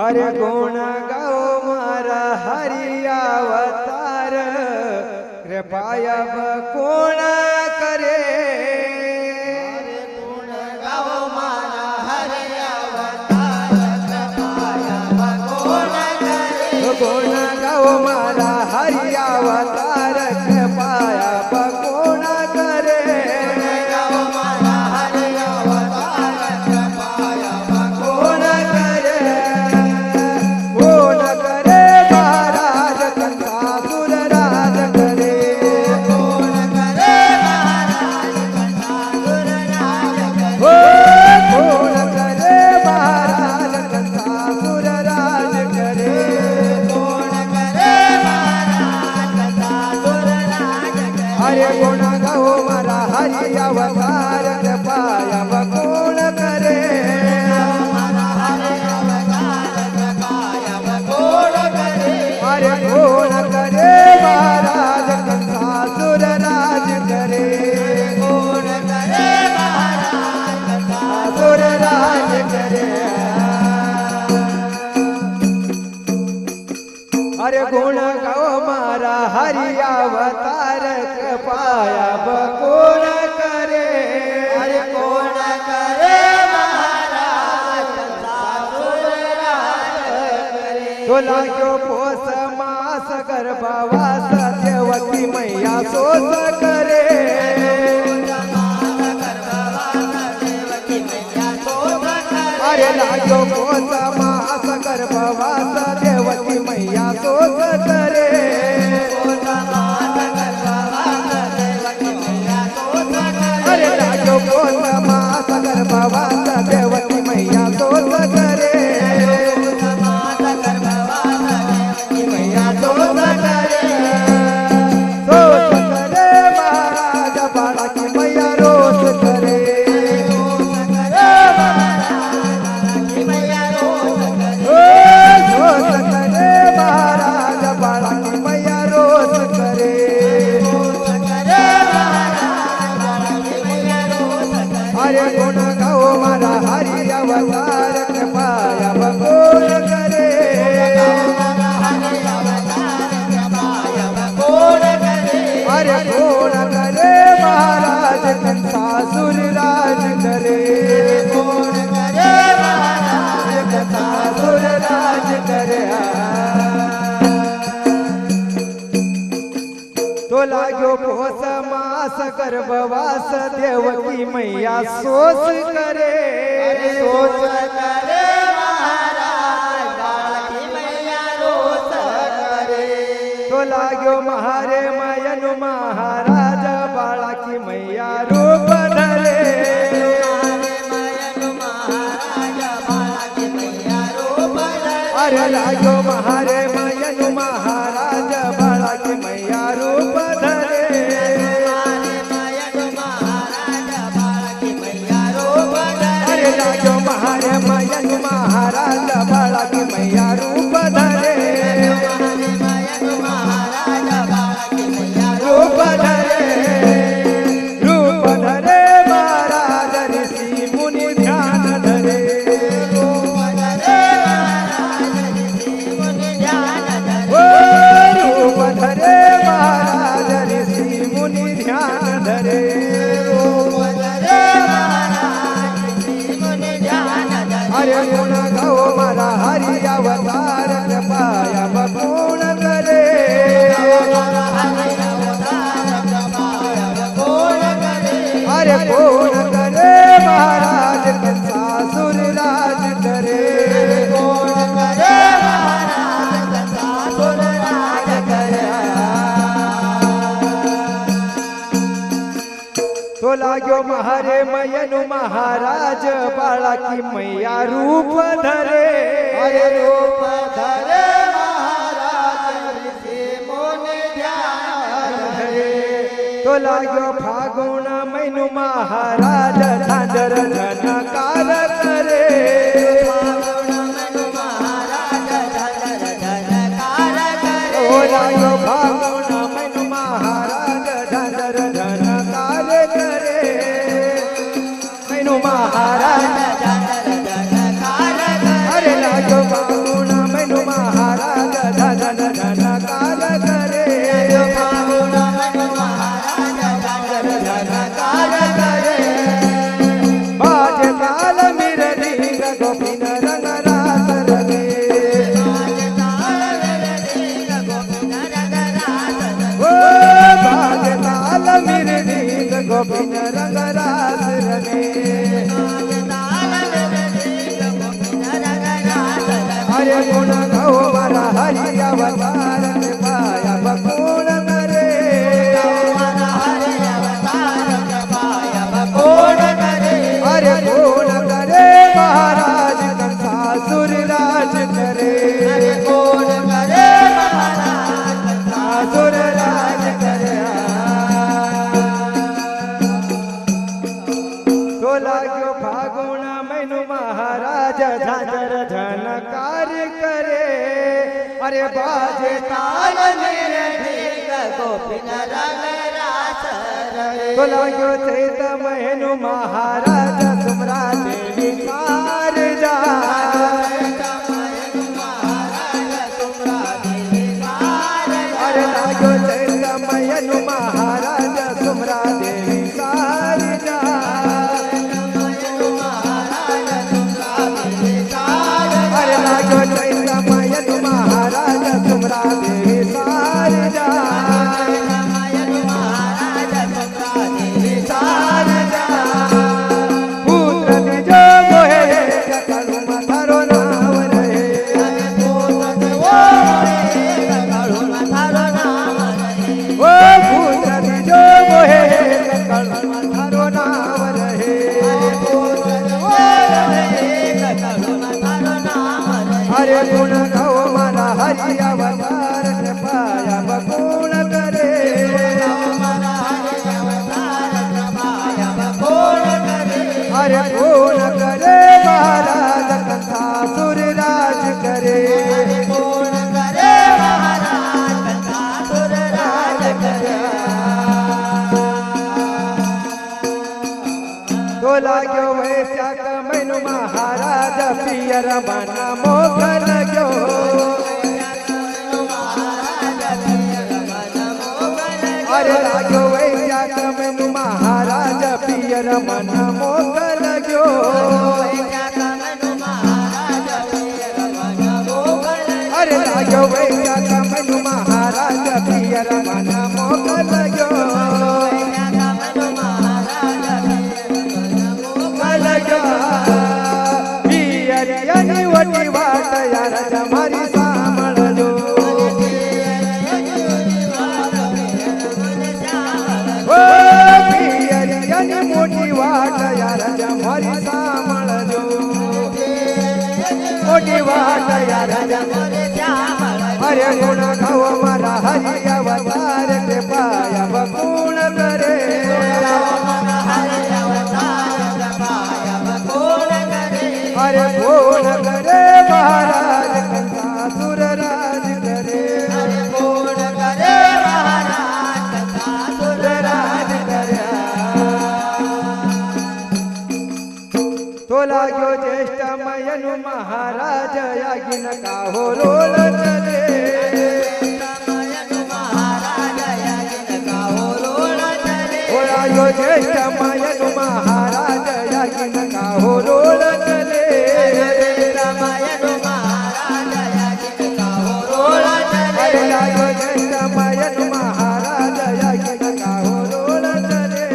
अरे गुण गाओ मारा हरिया अवतार कृपाया कोण करे गुण गाओ मारा हरिया अवतार कृपाया कोण करे गुण गाओ मारा हरिया अवतार कृपाया कोण करे गाओ मारा हरिया अवतार कृपाया कोण करे कोण करे महाराज कंसासुर राज करे कोण करे महाराज कंसासुर राज करे हो कोण करे महाराज कंसासुर राज करे कोण करे महाराज कंसासुर राज करे अरे गुण गाओ मारा हरि अवतार कृपाया कोण करे मारा हरिया अवतार कृपाया कोण करे अरे कोण करे महाराज कंसासुर राज करे कोण करे महाराज कंसासुर राज करे अरे गुण गाओ मारा हरि अवतार कृपाया कोण करे अरे कोण करे महाराज कंसासुर राज करे तो लाग्यो पोस मास गर्भवास देवकी मैया सोस करे देवकी मैया सोच अरे लाग्यो पोस मास गर्भवास देवकी मैया सोस करे अरे लाग्यो पोस मास गर्भवास देवकी मैया सोस करे मैया सोस करे सोस करे महाराज बाळा की मैया रोस करे ओ सोस करे महाराज बाळा की मैया रोस करे अरे गुण गाओ मारा हरि अवतार कृपाया कोण करे अरे कोण करे महाराज कंसासुर राज करे कंसासुर राज करे तो लाग्यो पोस मास गर्भवास देवकी मैया सोस करे सोस तो लाग्यो महारे मयनु महाराज बाळा की मैया रूप धरे अरे लाग्यो महारे मयनु महाराज बाळा की मैया रूप धरे अरे लाग्यो महारे मयनु महाराज बाळा की मैया रूप धरे रूप धरे महाराज ऋषि मुनि ध्यान धरे ओ रूप धरे महाराज ऋषि मुनि ध्यान धरे अरे गुण गाओ मारा हरि अवतार कृपाया कोण करे अरे कोण करे महाराज कंसासुर राज करे तो लाग्यो महारे मयनु महाराज बाळा की मैया रूप धरे अरे रूप धरे महाराज ऋषि मुनि ध्यान धरे तो लाग्यो फागुण मैनु महाराज झांझर झनकार करे ओ लाग्यो फागुण मैनु महाराज झांझर झनकार करे मैनु महाराज अरे लाग्यो फागुण मैनु महाराज धन धनकार करे फागुण मनु महाराज धनकार करे बाज काल मिरली गोपिन रंग रास रंगे ओ बाज काल मिरली गोपिन रंग रास रंगे हरे गुण गाओ मारा हरि अवतार के पाया बकुण करे हरे गुण करे महाराज कंसासुर राज करे कंसासुर राज करे तो लाग्यो फागुण मैनु महाराज झांझर झनकार करे अरे बाजे ताल गोपिन रंग रास रे तो लाग्यो चैत मैनु महाराज सुमरा देवी कार जा अरे लाग्यो चैत मैनु महाराज सुमरा देवी कार जा अरे लाग्यो चैत मैनु महाराज सुमरा देवी कार जा पुत्र निजो मोहे जकलु मथरो नाम रहे ओ पुत्र निजो मोहे जकलु मथरो नाम रहे हरे गुण गाओ मारा हरि अवतार के पाया बकुण करे हरे गुण करे महाराज कंसासुर राज करे तो लाग्यो वैश्या मैनु महाराज पियर मन मोख लाग्यो अरे लाग्यो वैश्या मैनु महाराज पियर मन मोख लाग्यो अरे लाग्यो वैश्या मैनु महाराज पियर मन मोख लाग्यो पियरियनी वटी वाट यार जमारी सामळजो ओ पियरियनी मोटी वाट यार जमारी सामळजो मोटी वाट यार हरे गुण गाओ मारा हरि अवतार के पाया बकुण करे हरे गुण करे महाराज कंसासुर राज करे राज करे तो लाग्यो ज्येष्ठ मयनु महाराज यागिन काहो रोल चले ओ लाग्यो ज्येष्ठ मयनु महाराज यागिन काहो रोल चले अरे लाग्यो ज्येष्ठ मयनु महाराज यागिन काहो रोल चले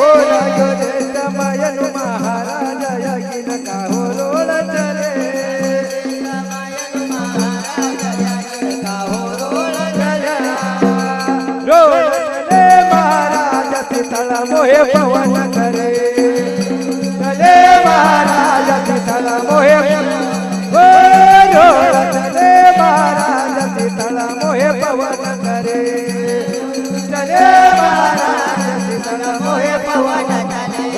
ओ लाग्यो ज्येष्ठ मयनु महाराज यागिन काहो रोल चले रोल चले महाराज शीतल मोहे पवन करे चले महाराज शीतल मोहे ओ रोल चले महाराज शीतल मोहे पवन करे चले महाराज शीतल मोहे पवन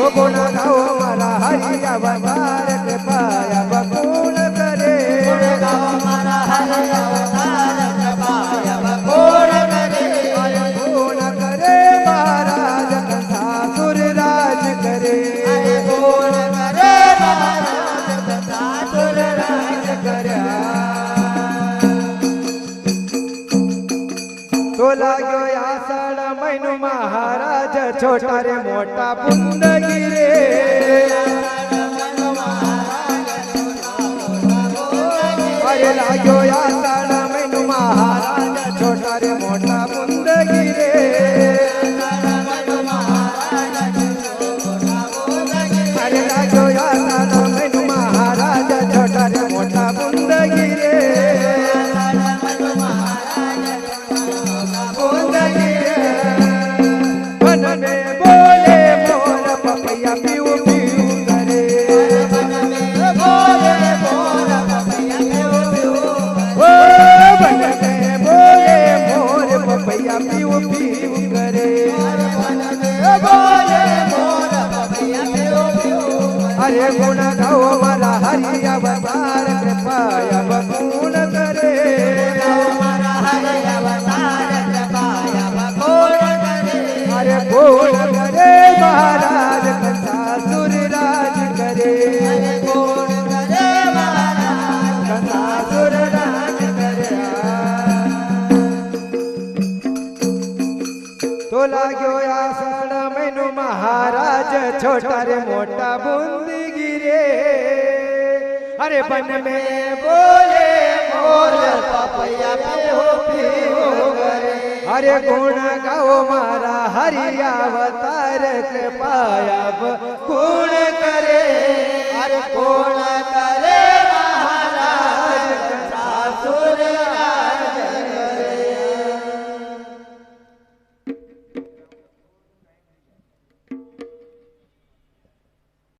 ओ गुण गाओ मारा हरि अवतार के पाया बकुण करे गुण करे महाराज कंसासुर राज करे छोटा रे मोठा बुंदगी रे अरे लाग्यो या साडा मैनू महाराज छोटा रे मोठा बुंदगी रे अरे लाग्यो या साडा मैनू महाराज छोटा रे मोठा बुंदगी रे बुंदगी रे बन में बोले मोर पपैया पीऊ पीऊ करे ओ बन में बोले मोर पपैया पीऊ पीऊ करे अरे गुण गाओ मारा हरि अवतार कृपाया बकुण करे अरे गुण करे महाराज कंसासुर राज करे कंसासुर राज करे तो लाग्यो या साडा मैनू महाराज छोटा रे मोटा बुंदगी रे अरे बन में बोले मोर पपैया पीऊ पीऊ करे अरे गुण गाओ मारा हरि अवतार कृपाया